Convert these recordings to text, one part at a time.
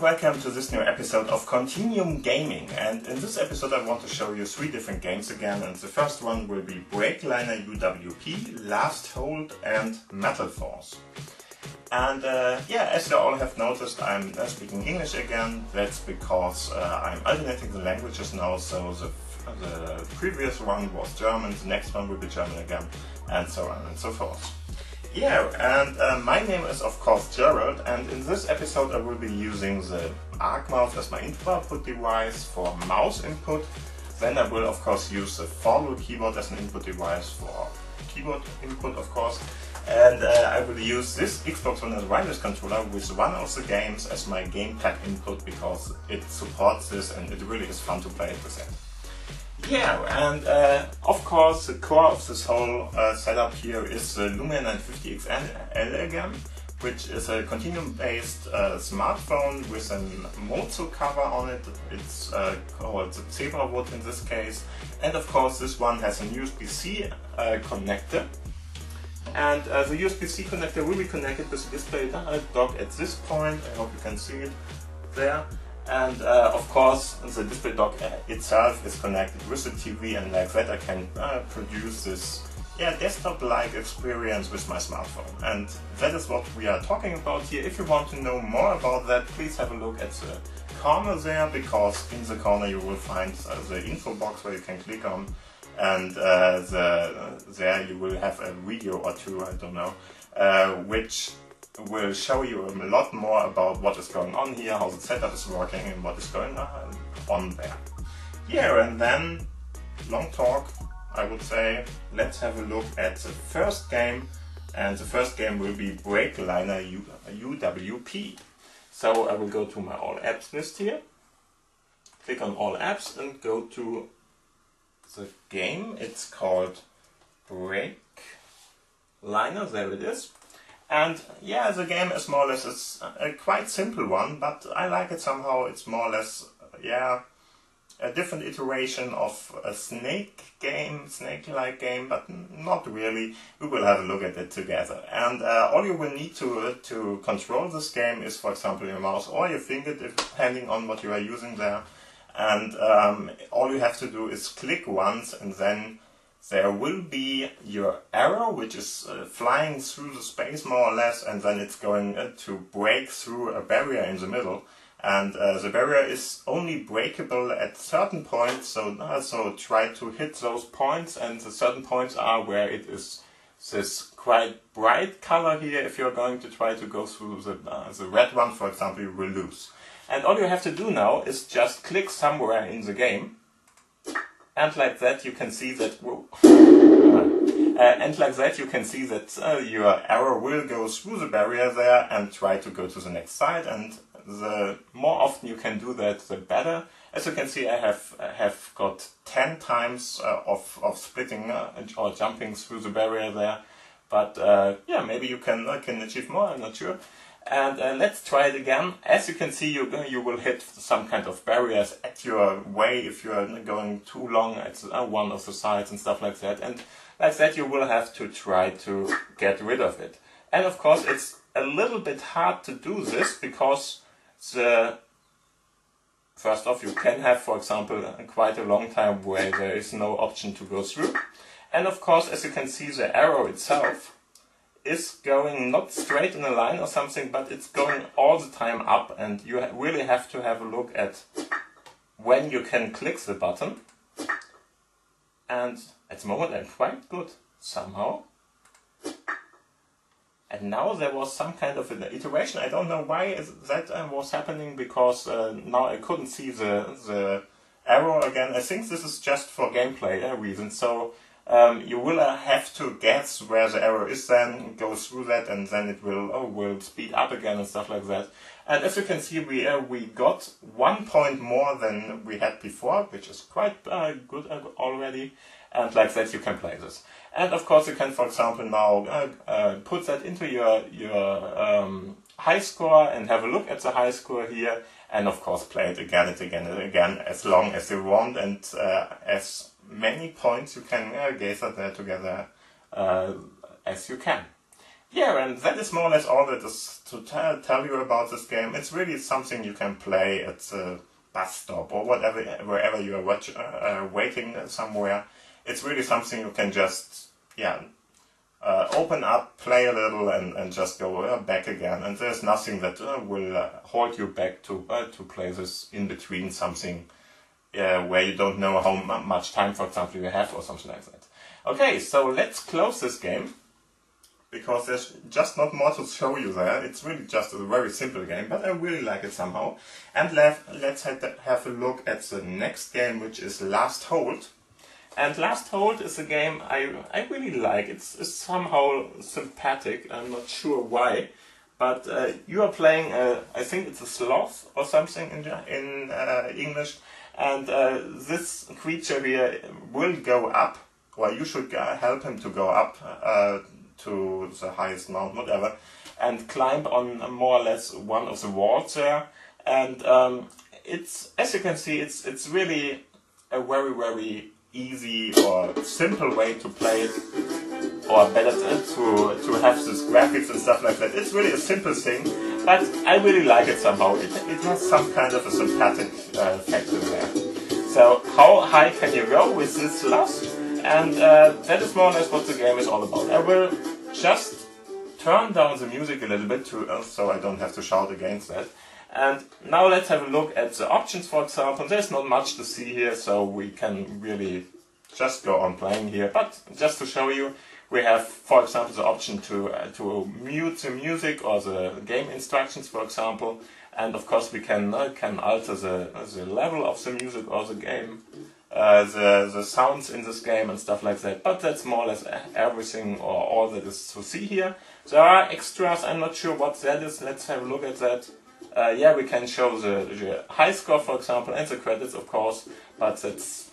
welcome to this new episode of Continuum Gaming, and in this episode I want to show you 3 different games again, and the first one will be Liner UWP, Last Hold and Metal Force. And as you all have noticed, I'm speaking English again. That's because I'm alternating the languages now, so the previous one was German, the next one will be German again, and so on and so forth. Yeah, and my name is of course Gerald, and in this episode I will be using the Arc mouse as my input device for mouse input. Then I will of course use the Foldable keyboard as an input device for keyboard input of course. And I will use this Xbox One wireless controller with one of the games as my gamepad input because it supports this and it really is fun to play it with it. Yeah, and of course the core of this whole setup here is the Lumia 950 XL again, which is a Continuum-based smartphone with a Mozo cover on it. It's called Zebra Wood in this case, and of course this one has a USB-C connector. And the USB-C connector will be connected with the display dock at this point. I hope you can see it there. And of course the display dock itself is connected with the TV, and like that I can produce this desktop-like experience with my smartphone. And that is what we are talking about here. If you want to know more about that, please have a look at the corner there, because in the corner you will find the info box where you can click on, and there you will have a video or two, I don't know, which will show you a lot more about what is going on here, how the setup is working and what is going on there. Yeah, and then, long talk, I would say, let's have a look at the first game, and the first game will be Liner UWP. So I will go to my All Apps list here, click on All Apps and go to the game. It's called Liner, there it is. And yeah, the game is more or less a quite simple one, but I like it somehow. It's more or less, a different iteration of a snake-like game, but not really. We will have a look at it together. And all you will need to control this game is, for example, your mouse or your finger, depending on what you are using there. And all you have to do is click once, and then there will be your arrow, which is flying through the space more or less, and then it's going to break through a barrier in the middle. And the barrier is only breakable at certain points, so try to hit those points, and the certain points are where it is this quite bright color here. If you're going to try to go through the red one, for example, you will lose. And all you have to do now is just click somewhere in the game, and like that you can see that your arrow will go through the barrier there and try to go to the next side. And the more often you can do that, the better. As you can see, I have got 10 times of splitting or jumping through the barrier there. But maybe you can achieve more. I'm not sure. And let's try it again. As you can see, you will hit some kind of barriers at your way if you are going too long at one of the sides and stuff like that. And like that you will have to try to get rid of it. And of course it's a little bit hard to do this because first off, you can have, for example, quite a long time where there is no option to go through. And of course, as you can see, the arrow itself is going not straight in a line or something, but it's going all the time up, and you really have to have a look at when you can click the button. And at the moment I'm quite good somehow. And now there was some kind of an iteration. I don't know why that was happening, because now I couldn't see the arrow again. I think this is just for gameplay reasons. So you will have to guess where the arrow is, then go through that, and then it will speed up again and stuff like that. And as you can see, we got 1 point more than we had before, which is quite good already. And like that you can play this. And of course you can, for example, now put that into your high score and have a look at the high score here, and of course play it again and again and again as long as you want, and as many points you can gather there together as you can. Yeah, and that is more or less all that is to tell you about this game. It's really something you can play at a bus stop or whatever, wherever you are waiting somewhere. It's really something you can just, open up, play a little, and just go back again. And there's nothing that will hold you back to play this in between something where you don't know how much time, for example, you have or something like that. Okay, so let's close this game, because there's just not more to show you there. It's really just a very simple game, but I really like it somehow. And let's have a look at the next game, which is Last Hold. And Last Hold is a game I really like. It's somehow sympathetic. I'm not sure why, but you are playing I think it's a sloth or something in English, and this creature here will go up, or you should help him to go up to the highest mountain, whatever, and climb on more or less one of the walls there. And it's, as you can see, it's really a very easy or simple way to play it, or better to have this graphics and stuff like that. It's really a simple thing, but I really like it somehow. It has some kind of a sympathetic factor there. So how high can you go with this loss? And that is more or less what the game is all about. I will just turn down the music a little bit so I don't have to shout against that. And now let's have a look at the options, for example. There's not much to see here, so we can really just go on playing here. But just to show you, we have, for example, the option to mute the music or the game instructions, for example. And of course we can alter the level of the music or the game, the sounds in this game and stuff like that. But that's more or less everything or all that is to see here. There are extras, I'm not sure what that is. Let's have a look at that. We can show the high score, for example, and the credits, of course, but that's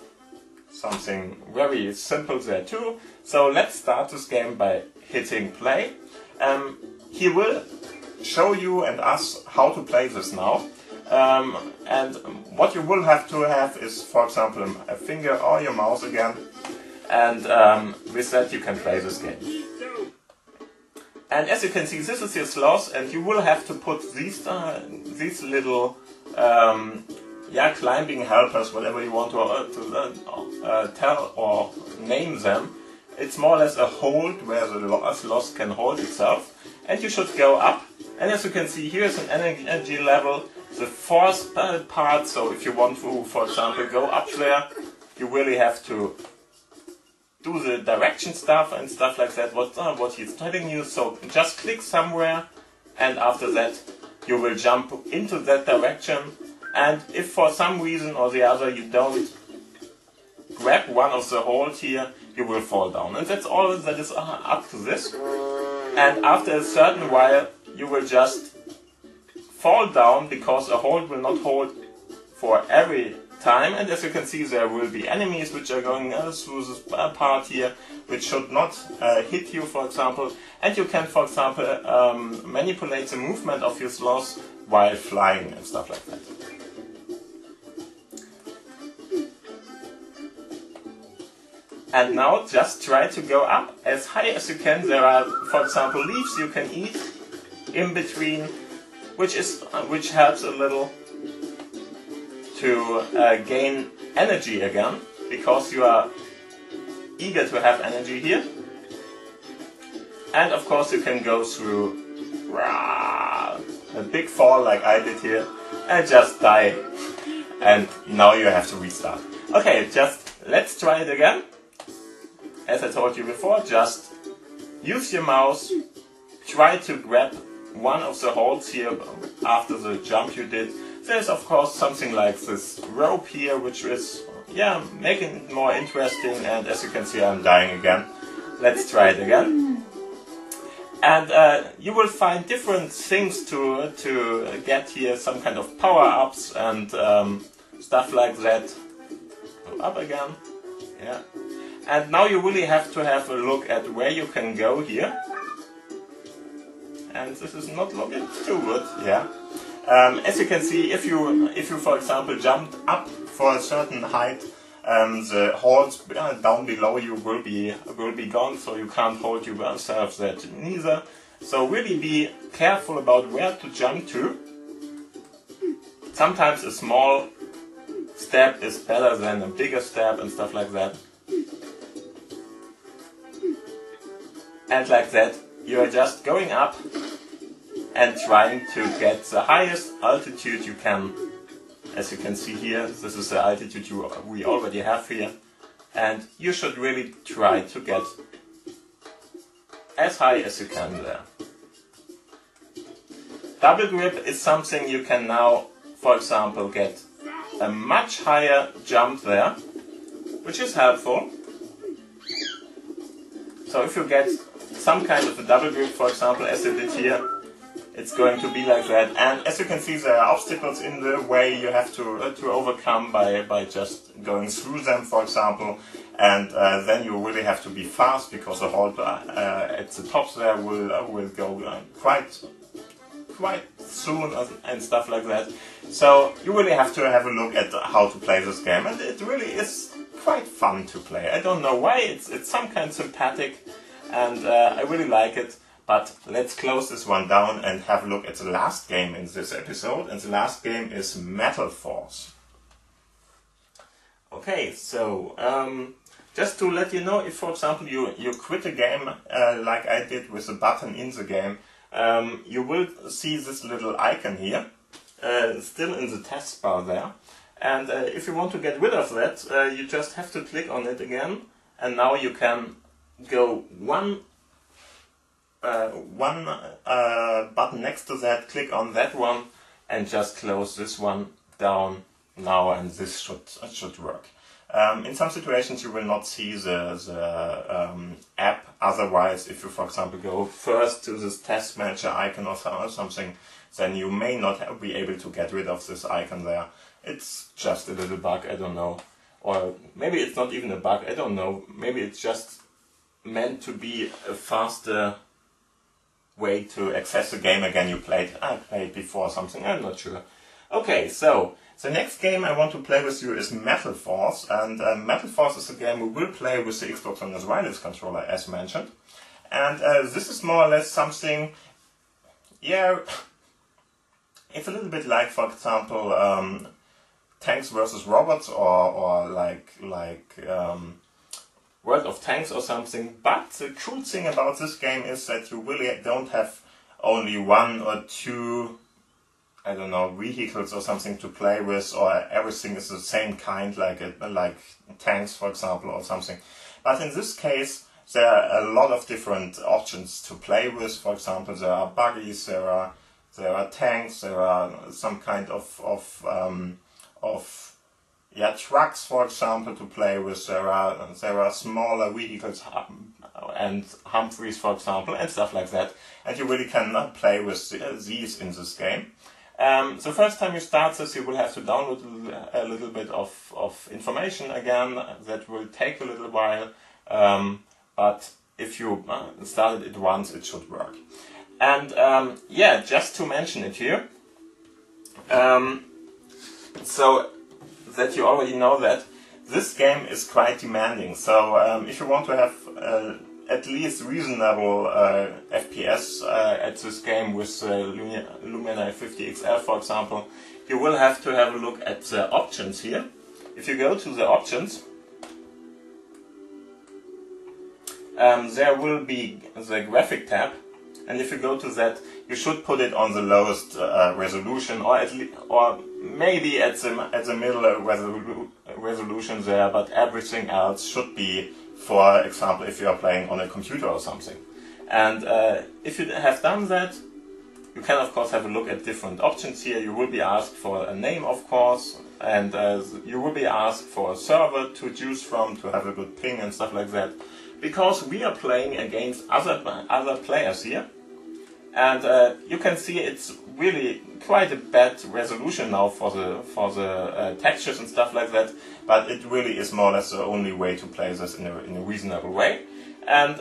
something very simple there too. So let's start this game by hitting play. He will show you and us how to play this now. And what you will have to have is, for example, a finger or your mouse again, and with that you can play this game. And as you can see, this is your sloth, and you will have to put these little climbing helpers, whatever you want to tell or name them. It's more or less a hold where the sloth can hold itself, and you should go up. And as you can see, here is an energy level, the fourth part. So if you want to, for example, go up there, you really have to do the direction stuff and stuff like that, what he's telling you. So just click somewhere, and after that you will jump into that direction. And if for some reason or the other you don't grab one of the holds here, you will fall down. And that's all that is up to this. And after a certain while you will just fall down, because a hold will not hold for every time. And as you can see, there will be enemies which are going through this part here, which should not hit you, for example. And you can, for example, manipulate the movement of your sloth while flying and stuff like that. And now just try to go up as high as you can. There are, for example, leaves you can eat in between, which helps a little to gain energy again, because you are eager to have energy here. And of course you can go through a big fall like I did here and just die. And now you have to restart. Okay, just let's try it again. As I told you before, just use your mouse, try to grab one of the holds here after the jump you did. There's of course something like this rope here, which is making it more interesting. And as you can see, I'm dying again. Let's try it again. And you will find different things to get here, some kind of power-ups and stuff like that. Go up again. Yeah. And now you really have to have a look at where you can go here. And this is not looking too good. Yeah. As you can see, if you for example jumped up for a certain height, the holds down below you will be gone, so you can't hold yourself that neither. So really be careful about where to jump to. Sometimes a small step is better than a bigger step and stuff like that. And like that, you are just going up and trying to get the highest altitude you can. As you can see here, this is the altitude we already have here. And you should really try to get as high as you can there. Double grip is something you can now, for example, get a much higher jump there, which is helpful. So if you get some kind of a double grip, for example, as you did here, it's going to be like that. And as you can see, there are obstacles in the way you have to overcome by just going through them, for example. And then you really have to be fast, because the hold at the top there will go quite soon and stuff like that. So you really have to have a look at how to play this game, and it really is quite fun to play. I don't know why, it's some kind sympathetic, and I really like it. But let's close this one down and have a look at the last game in this episode, and the last game is Metal Force. Okay, so just to let you know, if for example you quit a game like I did with a button in the game, you will see this little icon here, still in the taskbar there. And if you want to get rid of that, you just have to click on it again, and now you can go one button next to that, click on that one, and just close this one down now, and this should work. In some situations you will not see the app. Otherwise, if you for example go first to this task manager icon or something, then you may not be able to get rid of this icon there. It's just a little bug, I don't know. Or maybe it's not even a bug, I don't know. Maybe it's just meant to be a faster way to access the game again I played before or something, I'm not sure. Okay, so the next game I want to play with you is Metal Force, and Metal Force is a game we will play with the Xbox One wireless controller, as mentioned. And this is more or less something, yeah, it's a little bit like, for example, Tanks vs. Robots, or like World of Tanks or something. But the cool thing about this game is that you really don't have only one or two, I don't know, vehicles or something to play with, or everything is the same kind, like tanks, for example, or something. But in this case, there are a lot of different options to play with. For example, there are buggies, there are tanks, there are some kind of trucks, for example, to play with. There are smaller vehicles and Humphreys, for example, and stuff like that. And you really cannot play with these in this game. The first time you start this, you will have to download a little bit of information again. That will take a little while, but if you started it once, it should work. And yeah, just to mention it here, so that you already know that this game is quite demanding. So if you want to have at least reasonable FPS at this game with Lumia 50 XL, for example, you will have to have a look at the options here. If you go to the options, there will be the graphic tab, and if you go to that, you should put it on the lowest resolution, or maybe at the middle resolution there, but everything else should be, for example, if you are playing on a computer or something. And if you have done that, you can of course have a look at different options here. You will be asked for a name, of course, and you will be asked for a server to choose from to have a good ping and stuff like that, because we are playing against other players here. And you can see it's really quite a bad resolution now for the textures and stuff like that, but it really is more or less the only way to play this in a reasonable way. And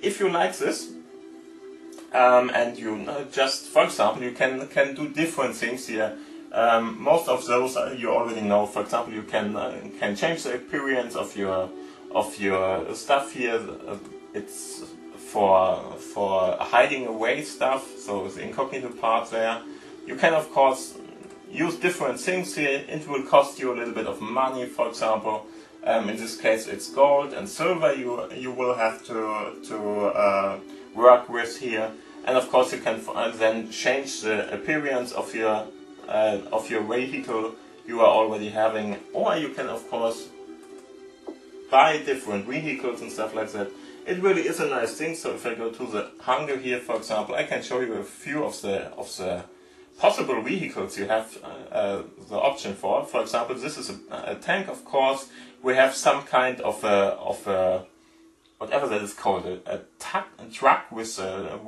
if you like this, and you just, for example, you can do different things here. Most of those you already know. For example, you can change the appearance of your stuff here. It's for hiding away stuff, so the incognito part there. You can of course use different things here. It will cost you a little bit of money, for example. In this case it's gold and silver you will have to work with here. And of course you can then change the appearance of your vehicle you are already having, or you can of course buy different vehicles and stuff like that. It really is a nice thing. So if I go to the hunger here, for example, I can show you a few of the possible vehicles you have the option for. For example, this is a tank, of course. We have some kind of a whatever that is called, a truck with a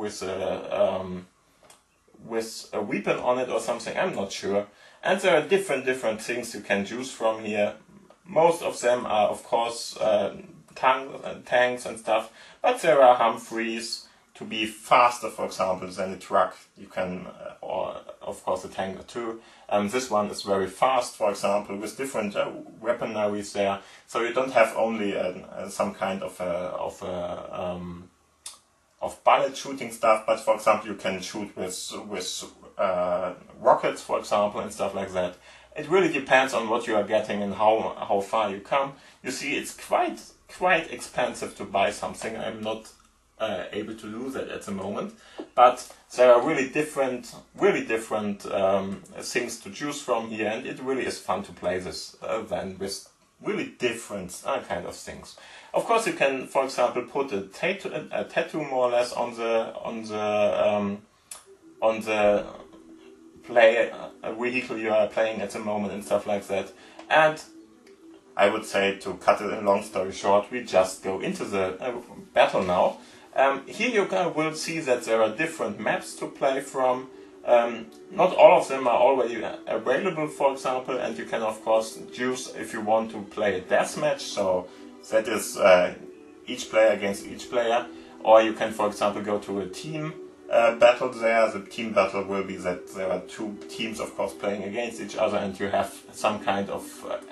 weapon on it or something. I'm not sure. And there are different things you can choose from here. Most of them are, of course, tanks and stuff, but there are Humvees to be faster, for example, than a truck. You can, or of course a tank too. This one is very fast, for example, with different weaponaries there. So you don't have only some kind of bullet shooting stuff, but for example you can shoot with rockets, for example, and stuff like that. It really depends on what you are getting and how far you come. You see, it's quite expensive to buy something. I'm not able to do that at the moment, but there are really different things to choose from here, and it really is fun to play this then with really different kind of things. Of course, you can, for example, put a tattoo more or less on the vehicle you are playing at the moment and stuff like that. And I would say, to cut it a long story short, we just go into the battle now. Here you will see that there are different maps to play from. Not all of them are already available, for example, and you can of course choose if you want to play a deathmatch, so that is each player against each player, or you can, for example, go to a team battle there. The team battle will be that there are two teams, of course, playing against each other, and you have some kind of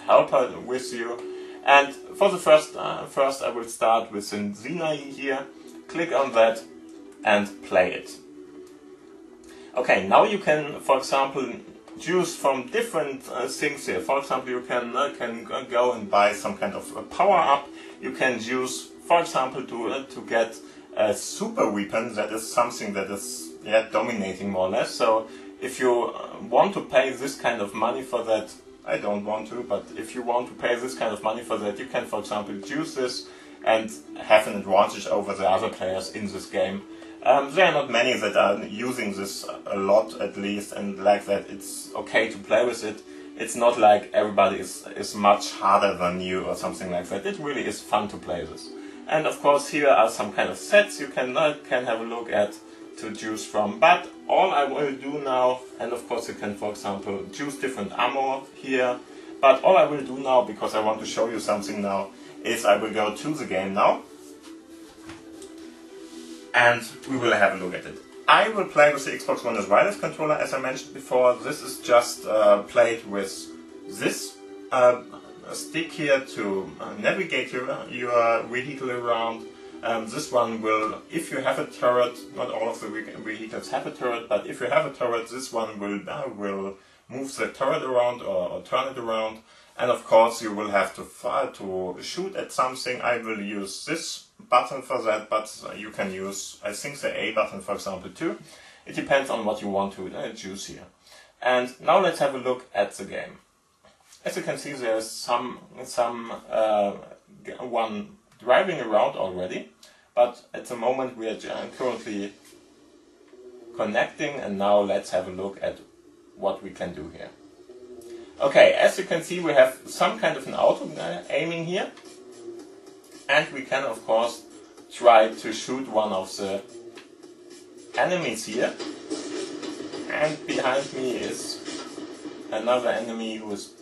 helper with you. And for the first I will start with the Liner here. Click on that and play it. Okay, now you can, for example, choose from different things here. For example, you can go and buy some kind of a power up. You can choose, for example, to get a super weapon. That is something that is dominating more or less. So if you want to pay this kind of money for that, I don't want to, but if you want to pay this kind of money for that, you can, for example, choose this and have an advantage over the other players in this game. There are not many that are using this a lot, at least, and like that it's okay to play with it. It's not like everybody is much harder than you or something like that. It really is fun to play this. And of course here are some kind of sets you can have a look at to choose from. But all I will do now, and of course you can, for example, choose different ammo here. But all I will do now, because I want to show you something now, is I will go to the game now. And we will have a look at it. I will play with the Xbox One wireless controller, as I mentioned before. This is just played with this stick here to navigate your vehicle around. This one will, if you have a turret, not all of the vehicles have a turret, but if you have a turret, this one will move the turret around or turn it around. And of course you will have to shoot at something. I will use this button for that, but you can use, I think, the A button, for example, too. It depends on what you want to choose here. And now let's have a look at the game. As you can see, there's one driving around already, but at the moment we are currently connecting, and now let's have a look at what we can do here. Okay, as you can see, we have some kind of an auto aiming here, and we can of course try to shoot one of the enemies here. And behind me is another enemy who is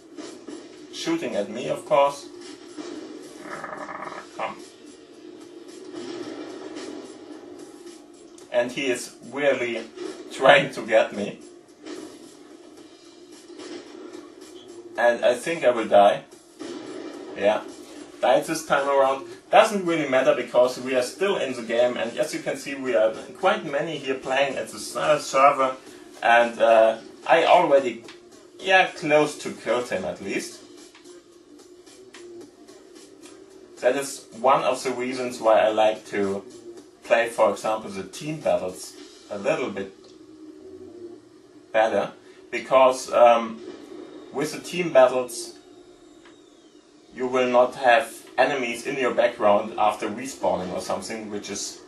shooting at me, of course. Come. And he is really trying to get me. And I think I will die. Yeah, died this time around. doesn't really matter because we are still in the game, and as you can see we are quite many here playing at the server, and I already close to killed him at least. That is one of the reasons why I like to play, for example, the team battles a little bit better, because with the team battles you will not have enemies in your background after respawning or something, which is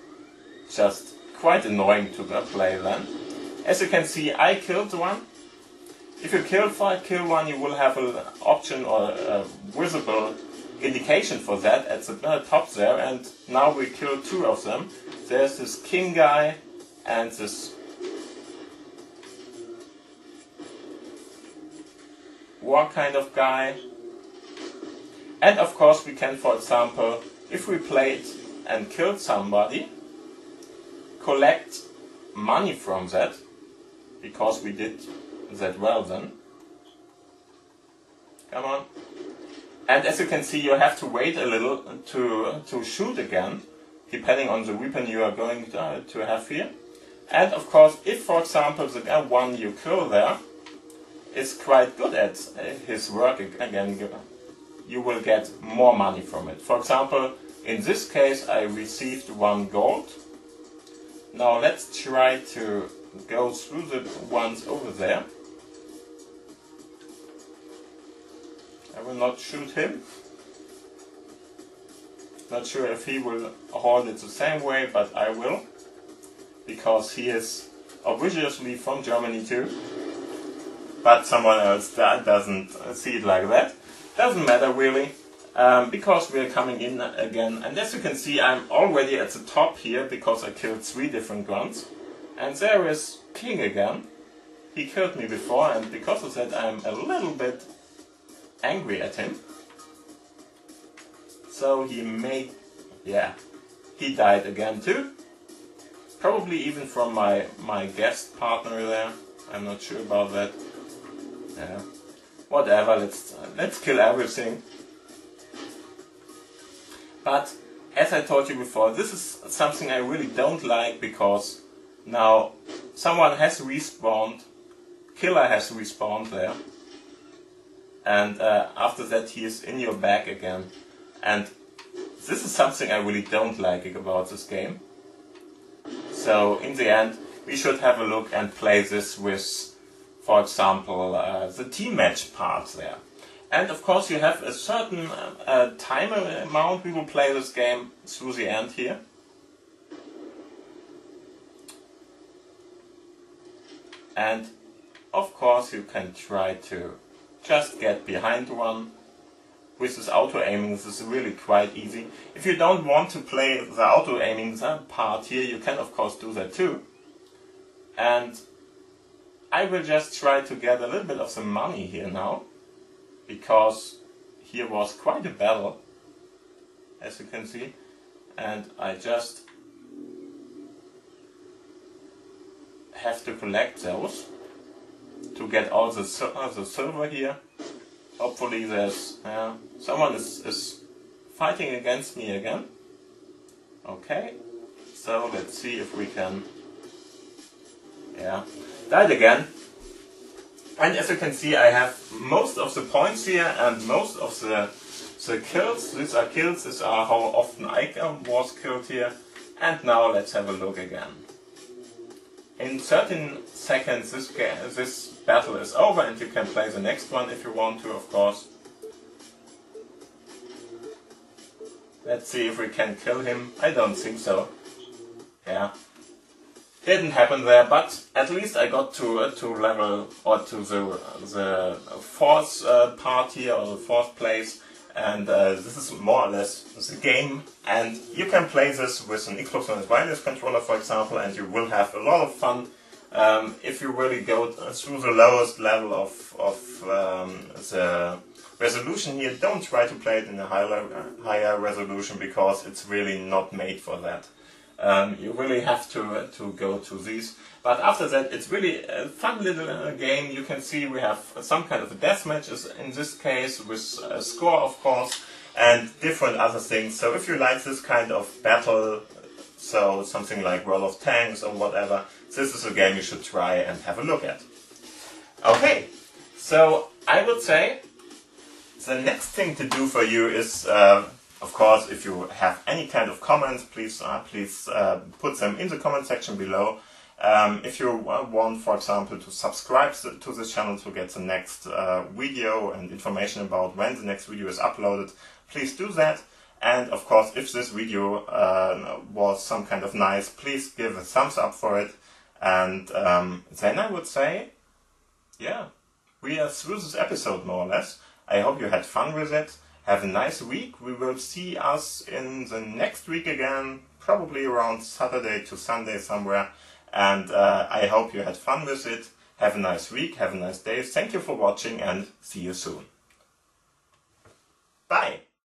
just quite annoying to play then. As you can see, I killed one. If you kill one, you will have an option or a visible indication for that at the top there, and now we killed two of them. There's this king guy and this war kind of guy. And of course we can, for example, if we played and killed somebody, collect money from that, because we did that well then. Come on. And as you can see, you have to wait a little to shoot again, depending on the weapon you are going to have here. And of course, if for example the one you kill there is quite good at his work again, you will get more money from it. For example, in this case I received 1 gold. Now let's try to go through the ones over there. I will not shoot him. Not sure if he will hold it the same way, but I will, because he is obviously from Germany too. But someone else that doesn't see it like that. Doesn't matter really, because we are coming in again, and as you can see I'm already at the top here because I killed 3 different grunts. And there is King again. He killed me before, and because of that I'm a little bit angry at him. So he died again too. Probably even from my guest partner there. I'm not sure about that. Whatever, let's kill everything. But as I told you before, this is something I really don't like, because now someone has respawned, killer has respawned there, and after that he is in your back again. And this is something I really don't like about this game. So in the end we should have a look and play this with, for example, the team match part there. And of course you have a certain time amount we will play this game through the end here. And of course you can try to just get behind one. With this auto-aiming, this is really quite easy. If you don't want to play the auto-aiming part here, you can of course do that too. And I will just try to get a little bit of some money here now, because here was quite a battle, as you can see, and I just have to collect those to get all the silver here. Hopefully there's someone is fighting against me again. Okay, so let's see if we can died again. And as you can see, I have most of the points here and most of the kills. These are kills, these are how often I was killed here. And now let's have a look again. In 13 seconds this battle is over, and you can play the next one if you want to, of course. Let's see if we can kill him. I don't think so. Didn't happen there, but at least I got to level, or to the fourth part here, or the fourth place, and this is more or less the game. And you can play this with an Xbox One wireless controller, for example, and you will have a lot of fun. If you really go through the lowest level of the resolution here, don't try to play it in a higher resolution, because it's really not made for that. You really have to go to these. But after that, it's really a fun little game. You can see we have some kind of a deathmatch in this case, with a score, of course. and different other things. So if you like this kind of battle, so something like World of Tanks or whatever, this is a game you should try and have a look at. Okay, so I would say the next thing to do for you is, of course, if you have any kind of comments, please put them in the comment section below. If you want, for example, to subscribe to this channel to get the next video and information about when the next video is uploaded, please do that. And of course, if this video was some kind of nice, please give a thumbs up for it. And then I would say, yeah, we are through this episode more or less. I hope you had fun with it. Have a nice week. We will see us in the next week again, probably around Saturday to Sunday somewhere. And I hope you had fun with it. Have a nice week, have a nice day. Thank you for watching and see you soon. Bye!